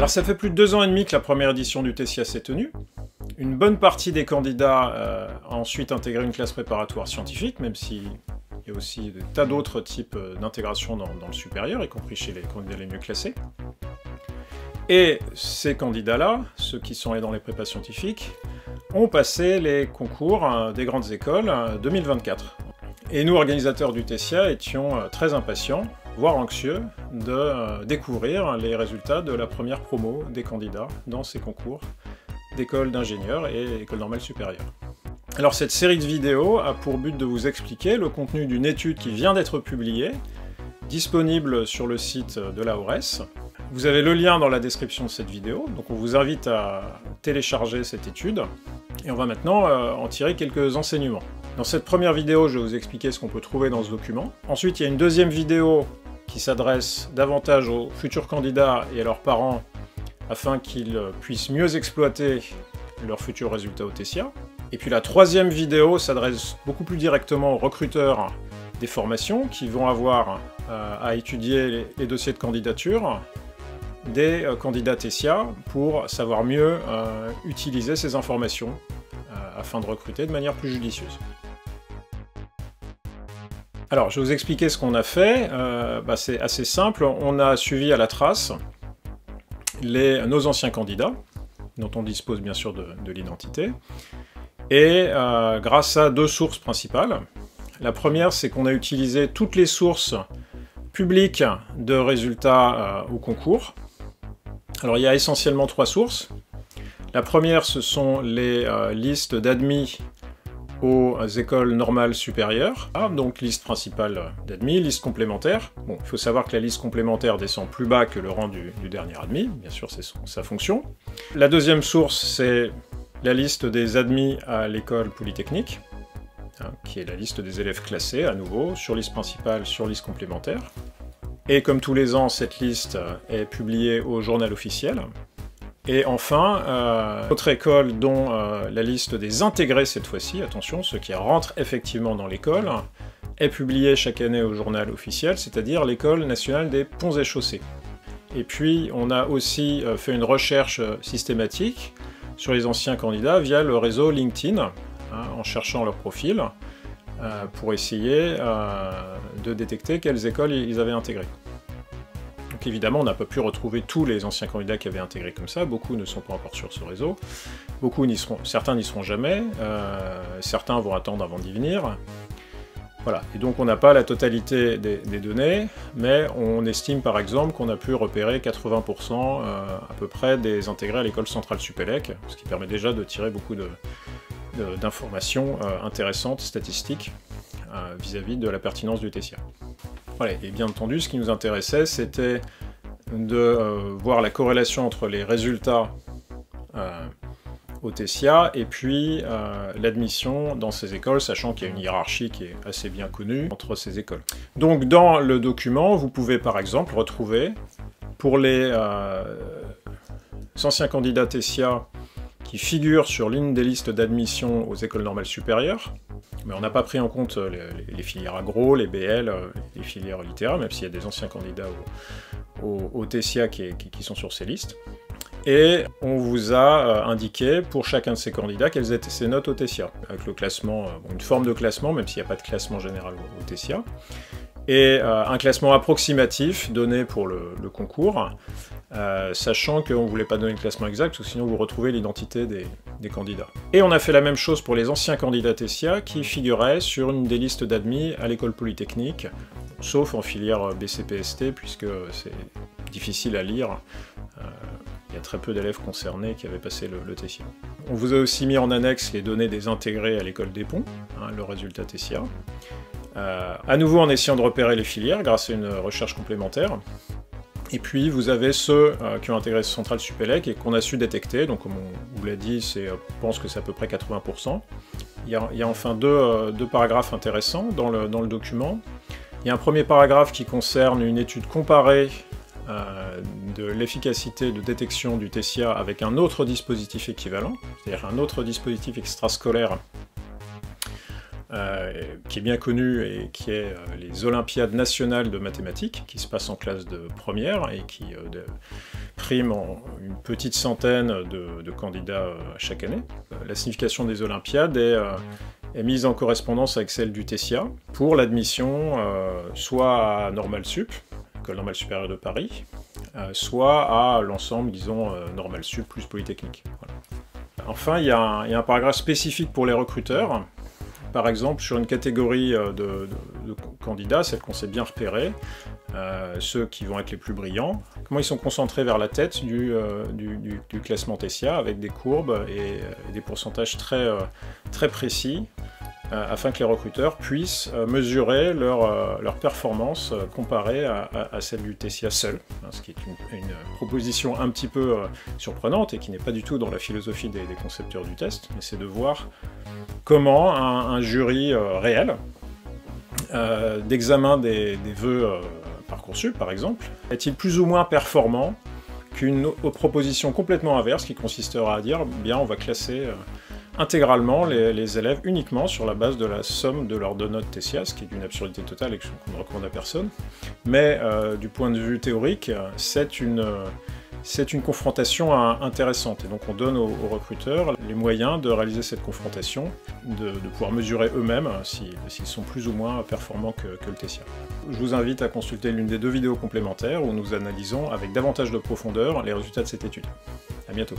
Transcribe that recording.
Alors ça fait plus de 2 ans et demi que la première édition du TESIA s'est tenue. Une bonne partie des candidats a ensuite intégré une classe préparatoire scientifique, même s'il y a aussi des tas d'autres types d'intégration dans le supérieur, y compris chez les candidats les mieux classés. Et ces candidats-là, ceux qui sont allés dans les prépas scientifiques, ont passé les concours des grandes écoles 2024. Et nous, organisateurs du TESIA, étions très impatients, voire anxieux, de découvrir les résultats de la première promo des candidats dans ces concours d'école d'ingénieurs et école normale supérieure. Alors cette série de vidéos a pour but de vous expliquer le contenu d'une étude qui vient d'être publiée, disponible sur le site de l'AORES. Vous avez le lien dans la description de cette vidéo, donc on vous invite à télécharger cette étude, et on va maintenant en tirer quelques enseignements. Dans cette première vidéo, je vais vous expliquer ce qu'on peut trouver dans ce document. Ensuite, il y a une deuxième vidéo qui s'adresse davantage aux futurs candidats et à leurs parents, afin qu'ils puissent mieux exploiter leurs futurs résultats au TESIA. Et puis la troisième vidéo s'adresse beaucoup plus directement aux recruteurs des formations qui vont avoir à étudier les dossiers de candidature des candidats TESIA pour savoir mieux utiliser ces informations afin de recruter de manière plus judicieuse. Alors, je vais vous expliquer ce qu'on a fait. C'est assez simple. On a suivi à la trace nos anciens candidats, dont on dispose bien sûr de l'identité, et grâce à deux sources principales. La première, c'est qu'on a utilisé toutes les sources publiques de résultats au concours. Alors, il y a essentiellement trois sources. La première, ce sont les listes d'admis aux écoles normales supérieures. Donc liste principale d'admis, liste complémentaire. Bon, il faut savoir que la liste complémentaire descend plus bas que le rang du dernier admis, bien sûr c'est sa fonction. La deuxième source, c'est la liste des admis à l'école polytechnique, qui est la liste des élèves classés, à nouveau, sur liste principale, sur liste complémentaire. Et comme tous les ans, cette liste est publiée au journal officiel. Et enfin, autre école dont la liste des intégrés cette fois-ci, attention, ceux qui rentrent effectivement dans l'école, est publiée chaque année au journal officiel, c'est-à-dire l'École nationale des ponts et chaussées. Et puis, on a aussi fait une recherche systématique sur les anciens candidats via le réseau LinkedIn, en cherchant leur profil, pour essayer de détecter quelles écoles ils avaient intégrées. Donc évidemment, on n'a pas pu retrouver tous les anciens candidats qui avaient intégré comme ça, beaucoup ne sont pas encore sur ce réseau, certains n'y seront jamais, certains vont attendre avant d'y venir. Voilà, et donc on n'a pas la totalité des données, mais on estime par exemple qu'on a pu repérer 80% à peu près des intégrés à l'école centrale Supélec, ce qui permet déjà de tirer beaucoup d'informations intéressantes, statistiques, vis-à-vis de la pertinence du TESIA. Voilà, et bien entendu, ce qui nous intéressait, c'était de voir la corrélation entre les résultats au TESIA et puis l'admission dans ces écoles, sachant qu'il y a une hiérarchie qui est assez bien connue entre ces écoles. Donc dans le document, vous pouvez par exemple retrouver, pour les anciens candidats TESIA qui figurent sur l'une des listes d'admission aux écoles normales supérieures, mais on n'a pas pris en compte les filières agro, les BL, les filières littéraires, même s'il y a des anciens candidats au TESIA qui sont sur ces listes. Et on vous a indiqué pour chacun de ces candidats quelles étaient ces notes au TESIA, avec le classement, une forme de classement, même s'il n'y a pas de classement général au TESIA, et un classement approximatif donné pour le concours, sachant qu'on ne voulait pas donner le classement exact, parce que sinon vous retrouvez l'identité des candidats. Et on a fait la même chose pour les anciens candidats TESIA qui figuraient sur une des listes d'admis à l'école polytechnique, sauf en filière BCPST, puisque c'est difficile à lire. Il y a très peu d'élèves concernés qui avaient passé le TESIA. On vous a aussi mis en annexe les données des intégrés à l'école des ponts, le résultat TESIA. À nouveau en essayant de repérer les filières grâce à une recherche complémentaire. Et puis vous avez ceux qui ont intégré Centrale Supélec et qu'on a su détecter, donc comme on vous l'a dit, je pense que c'est à peu près 80%. Il y a enfin deux paragraphes intéressants dans le document. Il y a un premier paragraphe qui concerne une étude comparée de l'efficacité de détection du TESIA avec un autre dispositif équivalent, c'est-à-dire un autre dispositif extrascolaire qui est bien connu et qui est les Olympiades nationales de mathématiques, qui se passent en classe de première et qui priment une petite centaine de candidats chaque année. La signification des Olympiades est mise en correspondance avec celle du TESIA pour l'admission soit à Normale Sup, École Normale Supérieure de Paris, soit à l'ensemble, disons, Normale Sup plus Polytechnique. Voilà. Enfin, il y a un paragraphe spécifique pour les recruteurs. Par exemple, sur une catégorie de candidats, celle qu'on sait bien repérer, ceux qui vont être les plus brillants, comment ils sont concentrés vers la tête du classement TESIA, avec des courbes et des pourcentages très précis, afin que les recruteurs puissent mesurer leur performance comparée à celle du TESIA seul, ce qui est une proposition un petit peu surprenante et qui n'est pas du tout dans la philosophie des concepteurs du test, mais c'est de voir comment un jury réel d'examen des vœux Parcoursup, par exemple, est-il plus ou moins performant qu'une proposition complètement inverse qui consistera à dire bien on va classer intégralement les élèves uniquement sur la base de la somme de leurs deux notes TESIA, ce qui est d'une absurdité totale et qu'on ne recommande à personne. Mais du point de vue théorique, c'est une confrontation intéressante. Et donc on donne aux recruteurs les moyens de réaliser cette confrontation, de pouvoir mesurer eux-mêmes s'ils sont plus ou moins performants que le TESIA. Je vous invite à consulter l'une des 2 vidéos complémentaires où nous analysons avec davantage de profondeur les résultats de cette étude. À bientôt.